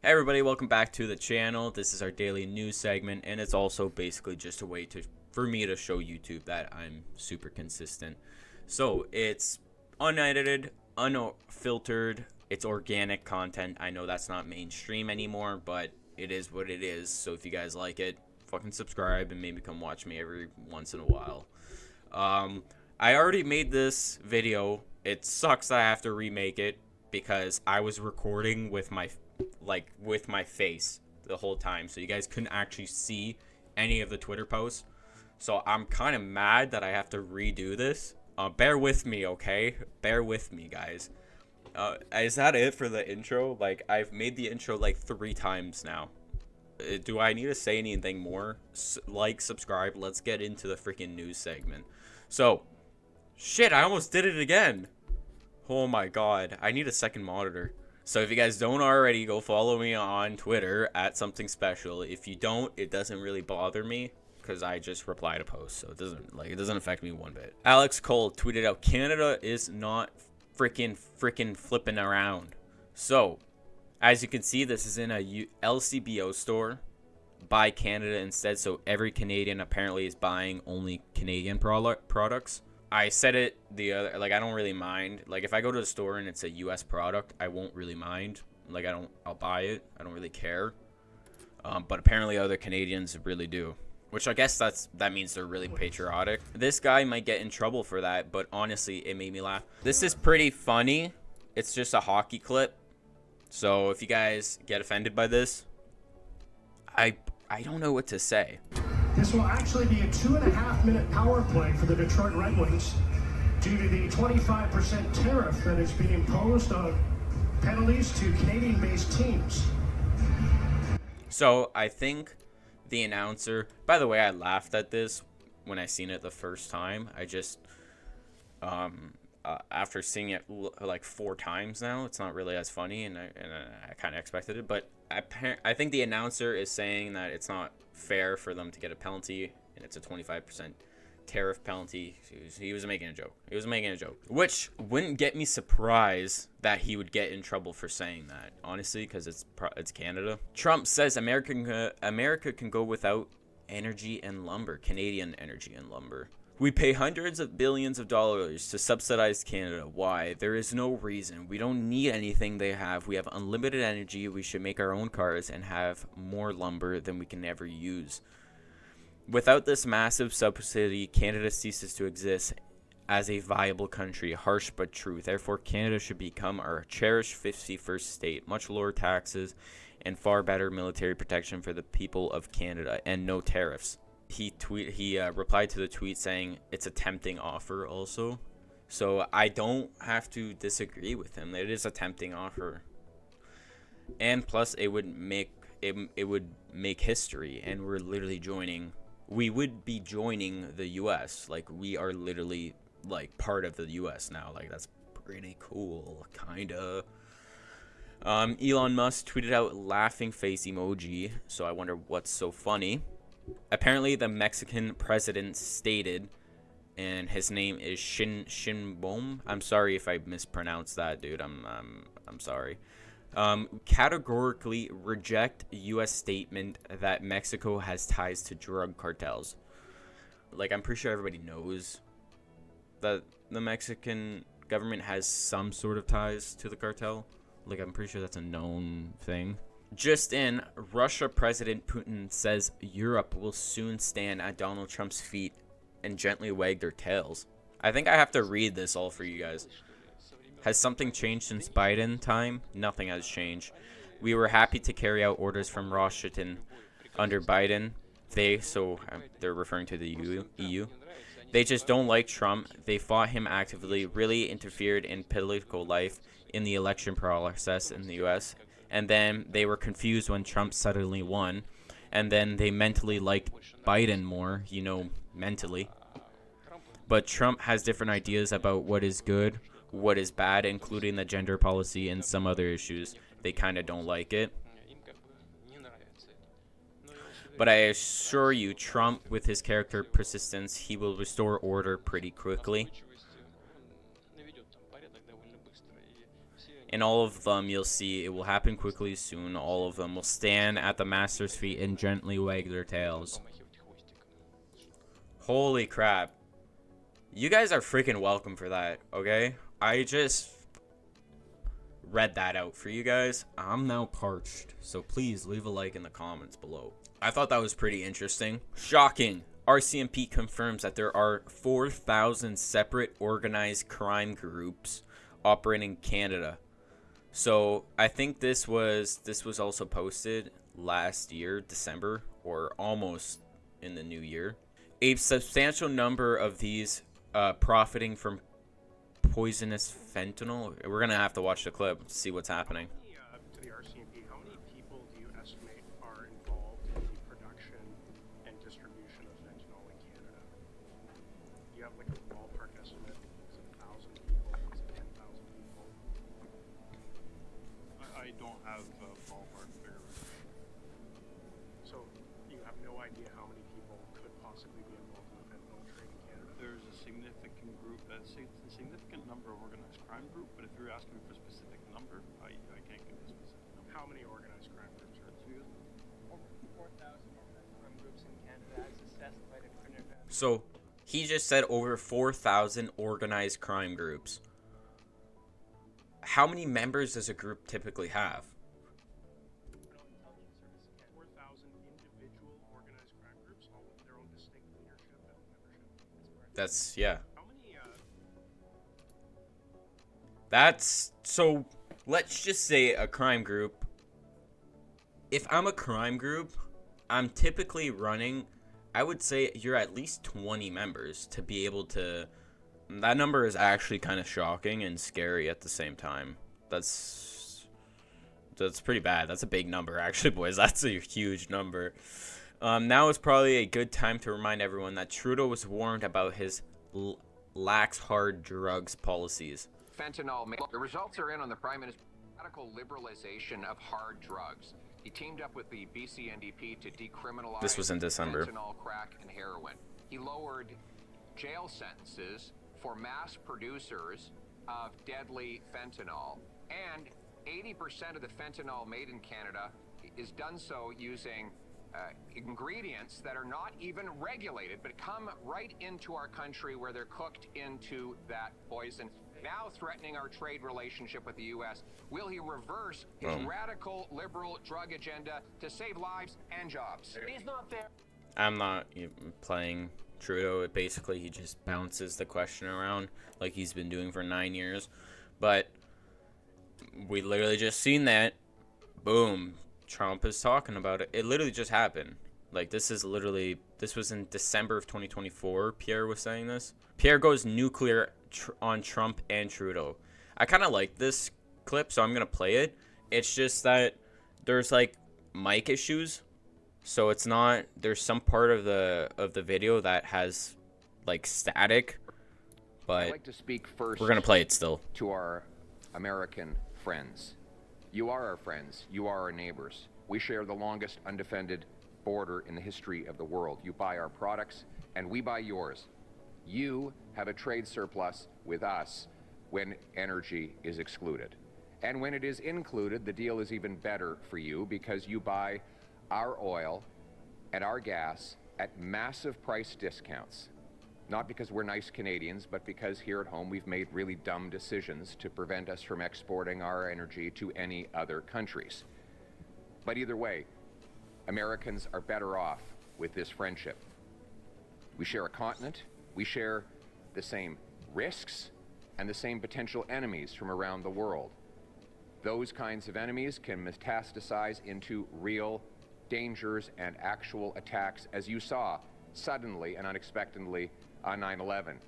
Hey everybody, welcome back to the channel. This is our daily news segment, and it's also basically just a way for me to show YouTube that I'm super consistent. So it's unedited, unfiltered, it's organic content. I know that's not mainstream anymore, but it is what it is. So if you guys like it, fucking subscribe and maybe come watch me every once in a while. I already made this video. It sucks that I have to remake it because I was recording with my face the whole time, so you guys couldn't actually see any of the Twitter posts. So I'm kind of mad that I have to redo this. Bear with me, okay? Bear with me, guys. Is that it for the intro? Like, I've made the intro like 3 times now. Do I need to say anything more? Like, subscribe. Let's get into the freaking news segment. So, shit, I almost did it again. Oh my god, I need a second monitor. So if you guys don't already, go follow me on Twitter at something special. If you don't, it doesn't really bother me because I just reply to posts, so it doesn't affect me one bit. Alex Cole tweeted out, Canada is not freaking flipping around. So as you can see, this is in a LCBO store. Buy Canada instead. So every Canadian apparently is buying only Canadian products. I said it the other, like, I don't really mind. Like, if I go to the store and it's a US product, I won't really mind. Like, I'll buy it. I don't really care. But apparently other Canadians really do. Which I guess that means they're really patriotic. This guy might get in trouble for that, but honestly, it made me laugh. This is pretty funny. It's just a hockey clip. So if you guys get offended by this, I don't know what to say. This will actually be a 2.5-minute power play for the Detroit Red Wings due to the 25% tariff that is being imposed on penalties to Canadian-based teams. So I think the announcer, by the way, I laughed at this when I seen it the first time. I just, after seeing it like 4 times now, it's not really as funny, and I kind of expected it. But I think the announcer is saying that it's not fair for them to get a penalty, and it's a 25% tariff penalty. He was making a joke. Which wouldn't get me surprised that he would get in trouble for saying that, honestly, because it's Canada. Trump says America can go without energy and lumber, Canadian energy and lumber. We pay hundreds of billions of dollars to subsidize Canada. Why? There is no reason. We don't need anything they have. We have unlimited energy. We should make our own cars and have more lumber than we can ever use. Without this massive subsidy, Canada ceases to exist as a viable country. Harsh but true. Therefore, Canada should become our cherished 51st state. Much lower taxes and far better military protection for the people of Canada, and no tariffs. He replied to the tweet saying it's a tempting offer also. So I don't have to disagree with him. It is a tempting offer. And plus it would make history, and we would be joining the US. Like, we are literally like part of the US now. Like, that's pretty cool, kinda. Elon Musk tweeted out laughing face emoji. So I wonder what's so funny. Apparently, the Mexican president stated, and his name is Shinbom. I'm sorry if I mispronounced that, dude. I'm sorry. Categorically reject U.S. statement that Mexico has ties to drug cartels. Like, I'm pretty sure everybody knows that the Mexican government has some sort of ties to the cartel. Like, I'm pretty sure that's a known thing. Just in, Russia President Putin says Europe will soon stand at Donald Trump's feet and gently wag their tails. I think I have to read this all for you guys. Has something changed since Biden time? Nothing has changed. We were happy to carry out orders from Washington under Biden. They're referring to the EU. They just don't like Trump. They fought him actively, really interfered in political life in the election process in the US. And then they were confused when Trump suddenly won. And then they mentally liked Biden more, mentally. But Trump has different ideas about what is good, what is bad, including the gender policy and some other issues. They kind of don't like it. But I assure you, Trump, with his character persistence, he will restore order pretty quickly. and all of them, you'll see it will happen quickly soon. All of them will stand at the master's feet and gently wag their tails. Holy crap. You guys are freaking welcome for that, okay? I just read that out for you guys. I'm now parched, so please leave a like in the comments below. I thought that was pretty interesting. Shocking. RCMP confirms that there are 4,000 separate organized crime groups operating in Canada. So I think this was also posted last year, December, or almost in the new year. A substantial number of these profiting from poisonous fentanyl. We're gonna have to watch the clip to see what's happening. To the RCMP, how many people do you estimate are involved in the production and distribution of fentanyl in Canada? Do you have like a ballpark estimate? Is it 1,000 people? Is it 10,000 people? I don't have a ballpark figure. So you have no idea how many people could possibly be involved in the fentanyl trade in Canada? There's a significant group, a significant number of organized crime group, but if you're asking for a specific number, I can't give you a specific number. How many organized crime groups are there? Over 4,000 organized crime groups in Canada as assessed by the criminal. So he just said over 4,000 organized crime groups. How many members does a group typically have? 4,000 individual organized crime groups, all with their own distinct leadership and membership. That's, yeah. How many, That's, so let's just say a crime group. If I'm a crime group, I'm typically running, I would say you're at least 20 members to be able to. That number is actually kind of shocking and scary at the same time. That's pretty bad. That's a big number, actually, boys. That's a huge number. Now is probably a good time to remind everyone that Trudeau was warned about his lax hard drugs policies. Fentanyl. The results are in on the Prime Minister's radical liberalization of hard drugs. He teamed up with the BC NDP to decriminalize This was in December. fentanyl, crack, and heroin. He lowered jail sentences for mass producers of deadly fentanyl, and 80% of the fentanyl made in Canada is done so using ingredients that are not even regulated, but come right into our country where they're cooked into that poison. Now threatening our trade relationship with the U.S. Will he reverse his radical liberal drug agenda to save lives and jobs? He's not there. I'm not playing Trudeau. Basically, he just bounces the question around like he's been doing for 9 years. But we literally just seen that. Boom. Trump is talking about it. It literally just happened. Like, this was in December of 2024. Pierre was saying this. Pierre goes nuclear on Trump and Trudeau. I kind of like this clip, so I'm going to play it. It's just that there's, like, mic issues. So it's not, there's some part of the video that has, like, static. But I'd like to speak first. We're going to play it still. To our American friends. You are our friends. You are our neighbors. We share the longest undefended border in the history of the world. You buy our products, and we buy yours. You have a trade surplus with us when energy is excluded. And when it is included, the deal is even better for you because you buy our oil and our gas at massive price discounts. Not because we're nice Canadians, but because here at home we've made really dumb decisions to prevent us from exporting our energy to any other countries. But either way, Americans are better off with this friendship. We share a continent, we share the same risks and the same potential enemies from around the world. Those kinds of enemies can metastasize into real dangers and actual attacks, as you saw suddenly and unexpectedly on 9/11.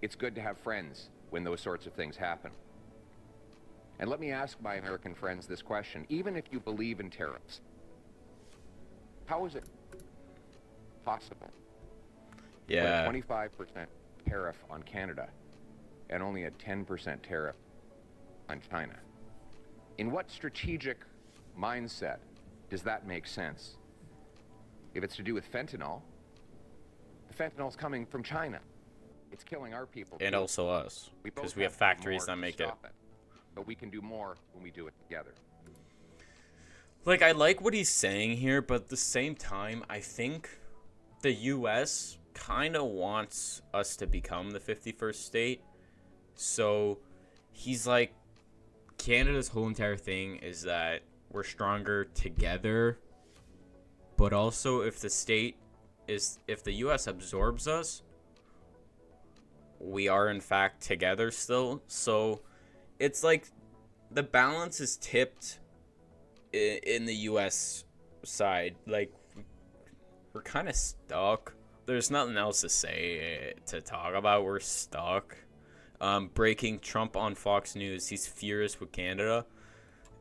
It's good to have friends when those sorts of things happen. And let me ask my American friends this question. Even if you believe in tariffs, how is it possible for a 25% tariff on Canada and only a 10% tariff on China? In what strategic mindset does that make sense? If it's to do with fentanyl, the fentanyl's coming from China. It's killing our people. And too. also us. We both Because we have to do factories more that to make it. stop but we can do more when we do it together. Like, I like what he's saying here, but at the same time, I think the U.S. kind of wants us to become the 51st state. So he's like, Canada's whole entire thing is that we're stronger together, but also if the U.S. absorbs us, we are in fact together still. So it's like the balance is tipped in the U.S. side. Like, we're kind of stuck. There's nothing else to talk about. We're stuck. Breaking: Trump on Fox News. He's furious with Canada.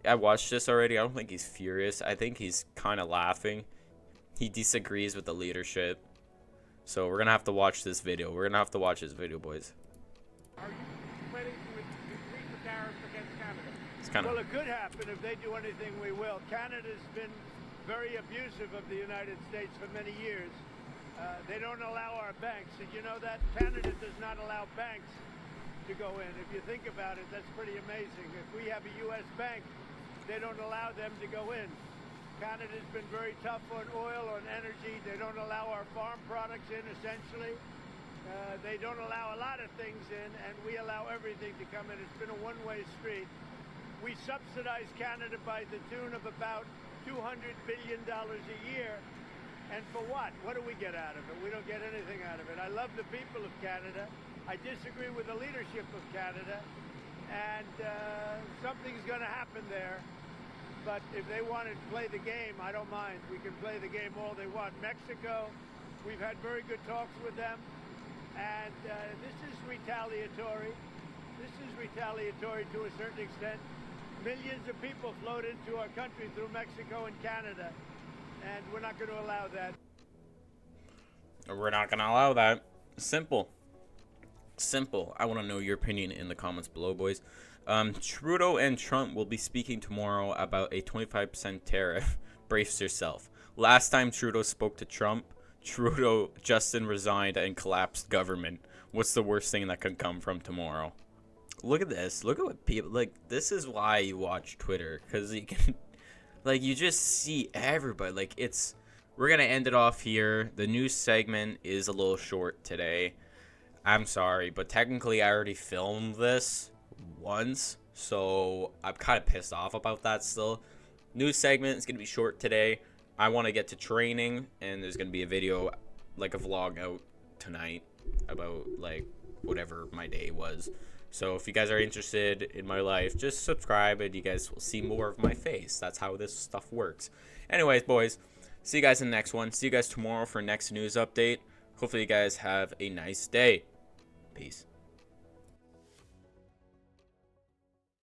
I watched this already. I don't think he's furious. I think he's kind of laughing. He disagrees with the leadership. So we're going to have to watch this video. We're going to have to watch this video, boys. Are you planning to increase the tariffs against Canada? It's kind Well, of... it could happen. If they do anything, we will. Canada's been very abusive of the United States for many years. They don't allow our banks. Did you know that? Canada does not allow banks to go in. If you think about it, that's pretty amazing. If we have a U.S. bank, they don't allow them to go in. Canada's been very tough on oil, on energy. They don't allow our farm products in, essentially. They don't allow a lot of things in, and we allow everything to come in. It's been a one-way street. We subsidize Canada by the tune of about $200 billion a year. And for what? What do we get out of it? We don't get anything out of it. I love the people of Canada. I disagree with the leadership of Canada. And something's going to happen there. But if they want to play the game, I don't mind. We can play the game all they want. Mexico, we've had very good talks with them. And this is retaliatory. This is retaliatory to a certain extent. Millions of people flowed into our country through Mexico and Canada. And we're not going to allow that. We're not going to allow that. Simple. Simple. I want to know your opinion in the comments below, boys. Trudeau and Trump will be speaking tomorrow about a 25% tariff. Brace yourself. Last time Trudeau spoke to Trump, Justin resigned and collapsed government. What's the worst thing that could come from tomorrow? Look at this. Look at what people... Like, this is why you watch Twitter. Because you can... Like, you just see everybody. Like, it's... We're going to end it off here. The news segment is a little short today. I'm sorry, but technically I already filmed this once, so I'm kind of pissed off about that still. News segment is going to be short today. I want to get to training, and there's going to be a video, like a vlog out tonight about, like, whatever my day was. So if you guys are interested in my life, just subscribe, and you guys will see more of my face. That's how this stuff works. Anyways, boys, see you guys in the next one. See you guys tomorrow for next news update. Hopefully you guys have a nice day. Peace.